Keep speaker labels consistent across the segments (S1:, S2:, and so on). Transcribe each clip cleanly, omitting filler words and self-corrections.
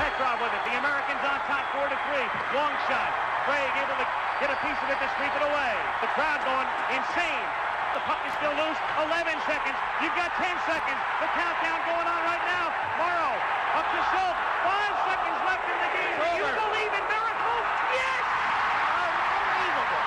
S1: Petrov with it. The Americans on top 4-3. Long shot. Craig able to get a piece of it to sweep it away. The crowd going insane. The puck is still loose. 11 seconds. You've got 10 seconds. The countdown going on right now. Morrow up to Schultz. 5 seconds left in the game. Do you believe in miracles? Yes! Unbelievable.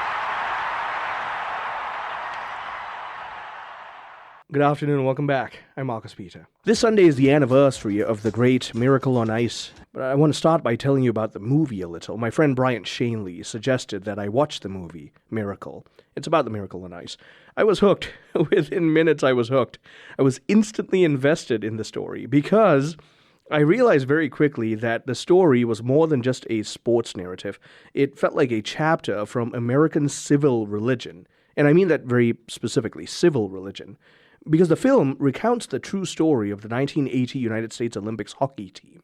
S2: Good afternoon and welcome back. I'm Marcus Peter. This Sunday is the anniversary of the great Miracle on Ice, but I want to start by telling you about the movie a little. My friend Bryant Shanley suggested that I watch the movie Miracle. It's about the Miracle on Ice. I was hooked. Within minutes I was hooked. I was instantly invested in the story because I realized very quickly that the story was more than just a sports narrative. It felt like a chapter from American civil religion. And I mean that very specifically, civil religion. Because the film recounts the true story of the 1980 United States Olympics hockey team.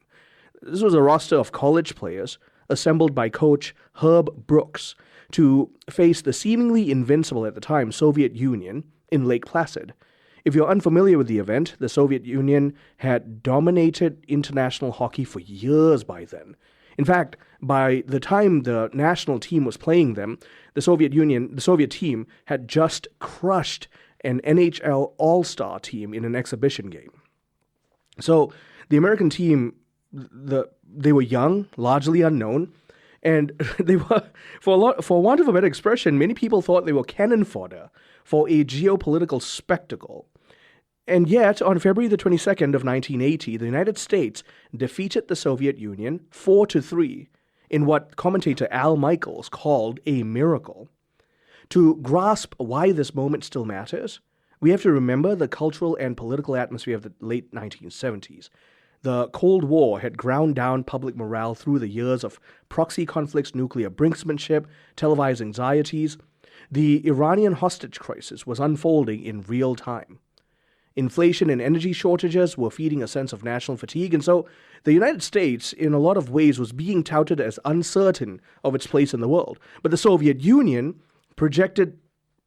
S2: This was a roster of college players assembled by coach Herb Brooks to face the seemingly invincible at the time Soviet Union in Lake Placid. If you're unfamiliar with the event, the Soviet Union had dominated international hockey for years by then. In fact, by the time the national team was playing them, the Soviet team had just crushed an NHL All-Star team in an exhibition game. So the American team, they were young, largely unknown, and they were, for want of a better expression, many people thought they were cannon fodder for a geopolitical spectacle. And yet, on February the 22nd of 1980, the United States defeated the Soviet Union 4-3 in what commentator Al Michaels called a miracle. To grasp why this moment still matters, we have to remember the cultural and political atmosphere of the late 1970s. The Cold War had ground down public morale through the years of proxy conflicts, nuclear brinksmanship, televised anxieties. The Iranian hostage crisis was unfolding in real time. Inflation and energy shortages were feeding a sense of national fatigue, and so the United States, in a lot of ways, was being touted as uncertain of its place in the world. But the Soviet Union projected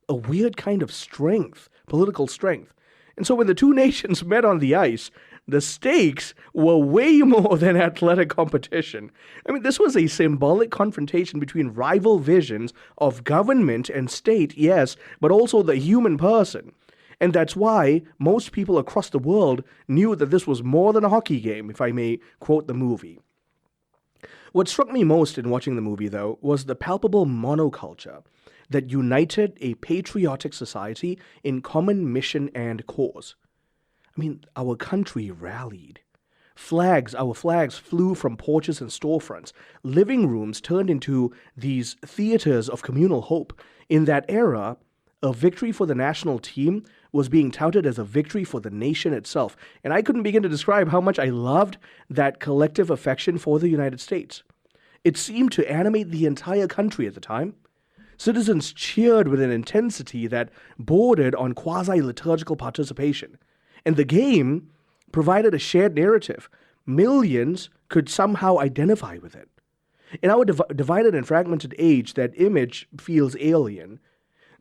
S2: a weird kind of strength, political strength. And so when the two nations met on the ice, the stakes were way more than athletic competition. I mean, this was a symbolic confrontation between rival visions of government and state, yes, but also the human person. And that's why most people across the world knew that this was more than a hockey game, if I may quote the movie. What struck me most in watching the movie, though, was the palpable monoculture that united a patriotic society in common mission and cause. I mean, our country rallied. Our flags flew from porches and storefronts. Living rooms turned into these theaters of communal hope. In that era, a victory for the national team was being touted as a victory for the nation itself. And I couldn't begin to describe how much I loved that collective affection for the United States. It seemed to animate the entire country at the time. Citizens cheered with an intensity that bordered on quasi-liturgical participation. And the game provided a shared narrative. Millions could somehow identify with it. In our divided and fragmented age, that image feels alien.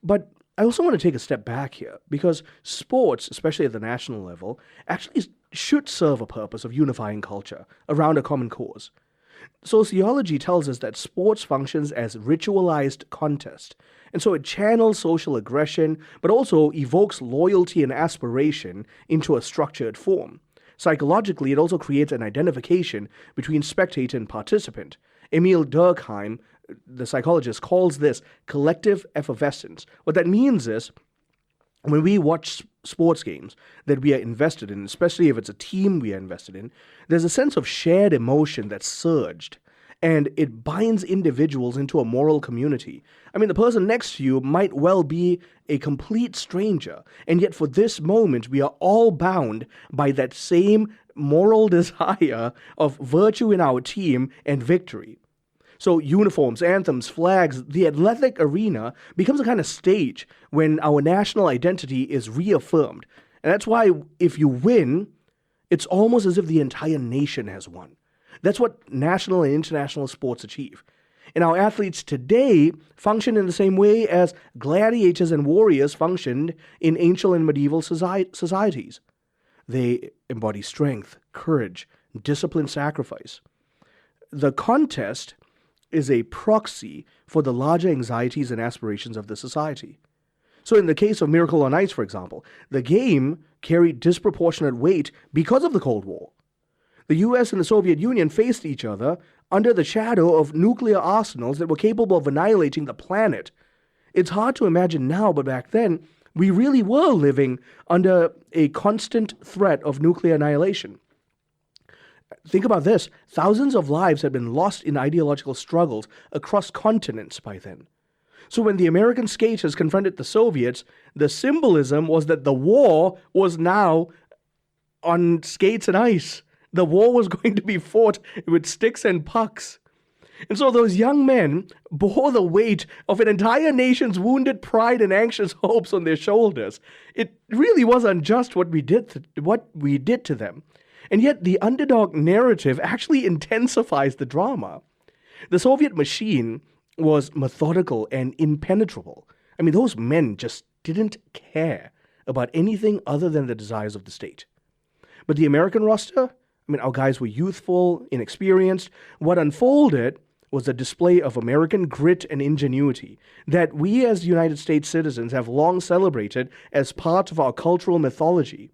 S2: But I also want to take a step back here, because sports, especially at the national level, actually should serve a purpose of unifying culture around a common cause. Sociology tells us that sports functions as ritualized contest, and so it channels social aggression, but also evokes loyalty and aspiration into a structured form. Psychologically, it also creates an identification between spectator and participant. Emil Durkheim, the psychologist, calls this collective effervescence. What that means is, when we watch sports games that we are invested in, especially if it's a team we are invested in, there's a sense of shared emotion that's surged, and it binds individuals into a moral community. I mean, the person next to you might well be a complete stranger, and yet for this moment, we are all bound by that same moral desire of virtue in our team and victory. So uniforms, anthems, flags, the athletic arena becomes a kind of stage when our national identity is reaffirmed. And that's why if you win, it's almost as if the entire nation has won. That's what national and international sports achieve. And our athletes today function in the same way as gladiators and warriors functioned in ancient and medieval societies. They embody strength, courage, disciplined sacrifice. the contest is a proxy for the larger anxieties and aspirations of the society. So in the case of Miracle on Ice, for example, the game carried disproportionate weight because of the Cold War. The US and the Soviet Union faced each other under the shadow of nuclear arsenals that were capable of annihilating the planet. It's hard to imagine now, but back then, we really were living under a constant threat of nuclear annihilation. Think about this. Thousands of lives had been lost in ideological struggles across continents by then. So when the American skaters confronted the Soviets, the symbolism was that the war was now on skates and ice. The war was going to be fought with sticks and pucks. And so those young men bore the weight of an entire nation's wounded pride and anxious hopes on their shoulders. It really was unjust what we did to them. And yet the underdog narrative actually intensifies the drama. The Soviet machine was methodical and impenetrable. I mean, those men just didn't care about anything other than the desires of the state. But the American roster, our guys were youthful, inexperienced. What unfolded was a display of American grit and ingenuity that we as United States citizens have long celebrated as part of our cultural mythology.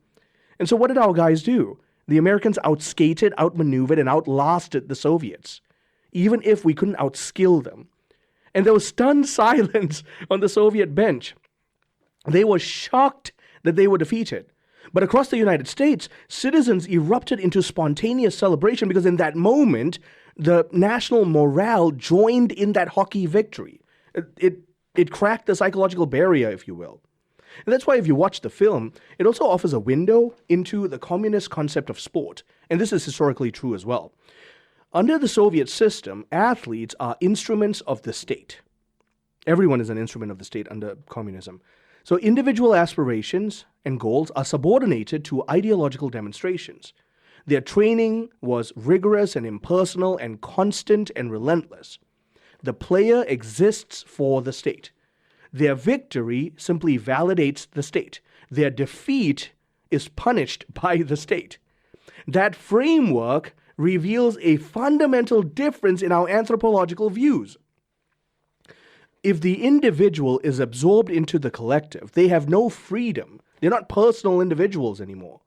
S2: And so what did our guys do? The Americans outskated, outmaneuvered, and outlasted the Soviets, even if we couldn't outskill them. And there was stunned silence on the Soviet bench. They were shocked that they were defeated. But across the United States, citizens erupted into spontaneous celebration because in that moment, the national morale joined in that hockey victory. It cracked the psychological barrier, if you will. And that's why if you watch the film, it also offers a window into the communist concept of sport. And this is historically true as well. Under the Soviet system, athletes are instruments of the state. Everyone is an instrument of the state under communism. So individual aspirations and goals are subordinated to ideological demonstrations. Their training was rigorous and impersonal and constant and relentless. The player exists for the state. Their victory simply validates the state. Their defeat is punished by the state. That framework reveals a fundamental difference in our anthropological views. If the individual is absorbed into the collective, they have no freedom. They're not personal individuals anymore.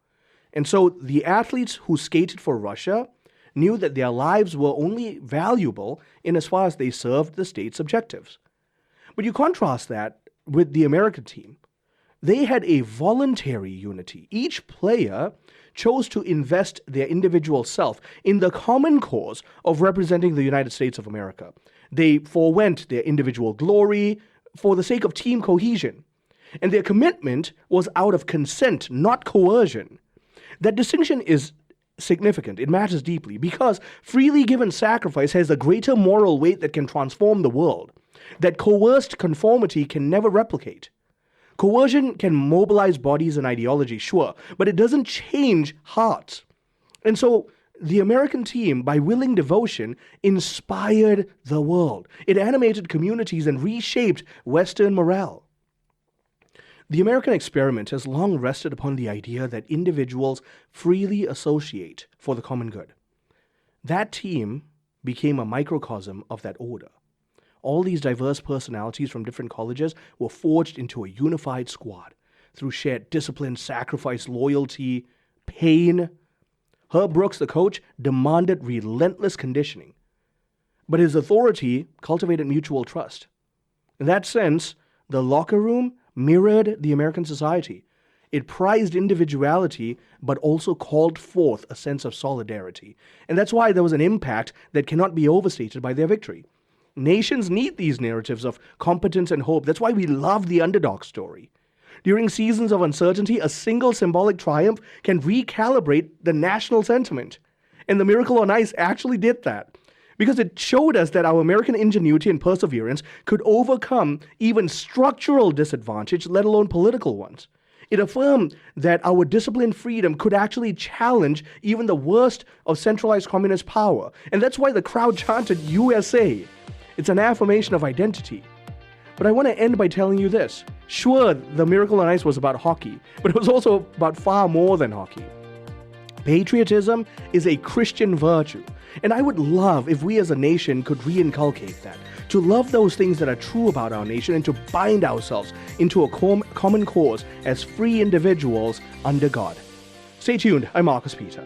S2: And so the athletes who skated for Russia knew that their lives were only valuable in as far as they served the state's objectives. But you contrast that with the American team. They had a voluntary unity. Each player chose to invest their individual self in the common cause of representing the United States of America. They forewent their individual glory for the sake of team cohesion. And their commitment was out of consent, not coercion. That distinction is significant. It matters deeply because freely given sacrifice has a greater moral weight that can transform the world, that coerced conformity can never replicate. Coercion can mobilize bodies and ideology, sure, but it doesn't change hearts. And so the American team, by willing devotion, inspired the world. It animated communities and reshaped Western morale. The American experiment has long rested upon the idea that individuals freely associate for the common good. That team became a microcosm of that order. All these diverse personalities from different colleges were forged into a unified squad through shared discipline, sacrifice, loyalty, pain. Herb Brooks, the coach, demanded relentless conditioning. But his authority cultivated mutual trust. In that sense, the locker room mirrored the American society. It prized individuality, but also called forth a sense of solidarity. And that's why there was an impact that cannot be overstated by their victory. Nations need these narratives of competence and hope. That's why we love the underdog story. During seasons of uncertainty, a single symbolic triumph can recalibrate the national sentiment. And the Miracle on Ice actually did that, because it showed us that our American ingenuity and perseverance could overcome even structural disadvantage, let alone political ones. It affirmed that our disciplined freedom could actually challenge even the worst of centralized communist power. And that's why the crowd chanted USA. It's an affirmation of identity. But I want to end by telling you this. Sure, the Miracle on Ice was about hockey, but it was also about far more than hockey. Patriotism is a Christian virtue. And I would love if we as a nation could reinculcate that, to love those things that are true about our nation and to bind ourselves into a common cause as free individuals under God. Stay tuned. I'm Marcus Peter.